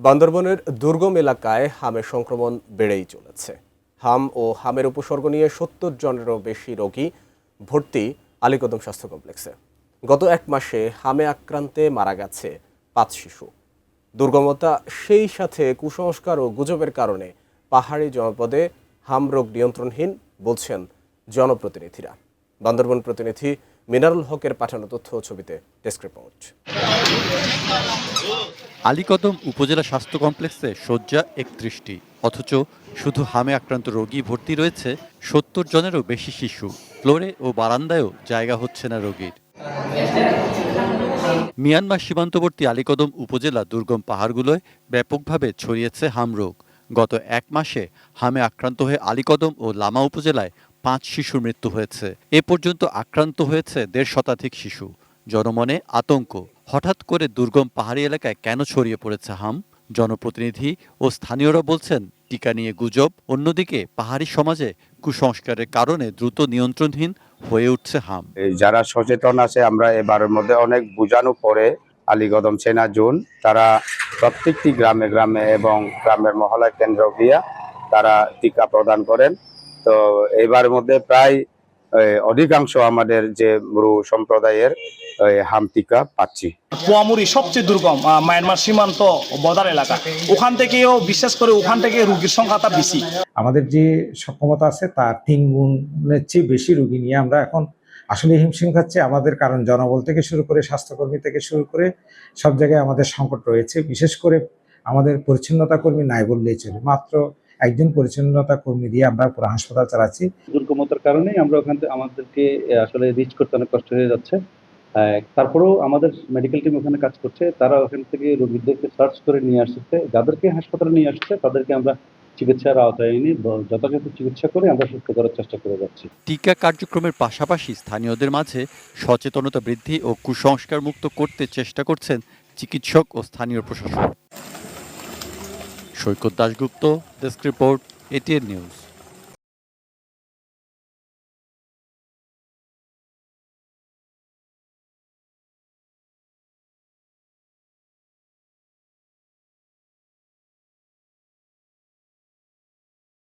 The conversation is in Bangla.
বান্দরবনের দুর্গম এলাকায় হামের সংক্রমণ বেড়েই চলেছে। হাম ও হামের উপসর্গ নিয়ে ৭০ জনেরও বেশি রোগী ভর্তি আলীকদম স্বাস্থ্য কমপ্লেক্সে। গত এক মাসে হামে আক্রান্তে মারা গেছে ৫ শিশু। দুর্গমতা সেই সাথে কুসংস্কার ও গুজবের কারণে পাহাড়ি জনপদে হাম রোগ নিয়ন্ত্রণহীন বলছেন জনপ্রতিনিধিরা। বান্দরবন প্রতিনিধি মিনারুল হকের পাঠানো তথ্য ও ছবিতে ডেস্ক রিপোর্ট। আলীকদম উপজেলা স্বাস্থ্য কমপ্লেক্সে শয্যা ৩১টি, অথচ শুধু হামে আক্রান্ত রোগী ভর্তি রয়েছে ৭০ জনেরও বেশি শিশু। ফ্লোরে ও বারান্দায়ও জায়গা হচ্ছে না রোগীর। মিয়ানমার সীমান্তবর্তী আলীকদম উপজেলা দুর্গম পাহাড়গুলোয় ব্যাপকভাবে ছড়িয়েছে হাম রোগ। গত এক মাসে হামে আক্রান্ত হয়ে আলীকদম ও লামা উপজেলায় ৫ শিশুর মৃত্যু হয়েছে। এ পর্যন্ত আক্রান্ত হয়েছে ১৫০ শতাধিক শিশু। জনমনে আতঙ্ক, হঠাৎ করে দুর্গম পাহাড়ি এলাকায় কেন ছড়িয়ে পড়েছে হাম? জনপ্রতিনিধি ও স্থানীয়রা বলছেন টিকা নিয়ে গুজব, অন্যদিকে পাহাড়ি সমাজে কুসংস্কারের কারণে দ্রুত নিয়ন্ত্রণহীন হয়ে উঠছে হাম। যারা সচেতন আছে, আমরা এবারের মধ্যে অনেক বোঝানো পরে আলীকদম সেনা জোন তারা প্রত্যেকটি গ্রামে গ্রামে এবং গ্রামের মহল্লা কেন্দ্র গিয়া তারা টিকা প্রদান করেন। তো এবারের মধ্যে প্রায় অধিকাংশ আমাদের যে মুরু সম্প্রদায়ের হাম টিকা পাচ্ছি। পোয়ামুড়ি সবচেয়ে দুর্গম মায়ানমার সীমান্ত বর্ডার এলাকা, ওখান থেকেও বিশেষ করে ওখান থেকে রোগীর সংখ্যাটা বেশি। আমাদের যে সক্ষমতা আছে তার ৩ গুণের চেয়ে বেশি রোগী নিয়ে আমরা এখন আসলে হিমশিম খাচ্ছি। আমাদের কারণ জনবল থেকে শুরু করে স্বাস্থ্যকর্মী থেকে শুরু করে সব জায়গায় আমাদের সংকট রয়েছে। বিশেষ করে আমাদের পরিচ্ছন্নতা কর্মী নাই বললেই চলে। মাত্র একজন পরিচ্ছন্নতা কর্মী দিয়ে আমরা পুরো হাসপাতাল চালাচ্ছি। দুর্গমতার কারণেই আমরা ওখান থেকে আমাদেরকে আসলে রিচ করতে অনেক কষ্ট হয়ে যাচ্ছে। তারপরেও আমাদের মেডিকেল টিম ওখানে কাজ করছে, তারা ওখান থেকে রোগীদেরকে সার্চ করে নিয়ে আসছে। যাদেরকে হাসপাতালে নিয়ে আসছে তাদেরকে আমরা চিকিৎসার আওতায় এনে যথাযথ চিকিৎসা করে আমরা সুস্থ করার চেষ্টা করে যাচ্ছি। টিকা কার্যক্রমের পাশাপাশি স্থানীয়দের মাঝে সচেতনতা বৃদ্ধি ও কুসংস্কার মুক্ত করতে চেষ্টা করছেন চিকিৎসক ও স্থানীয় প্রশাসন। Saikat Dasgupta, desk report, ATN news.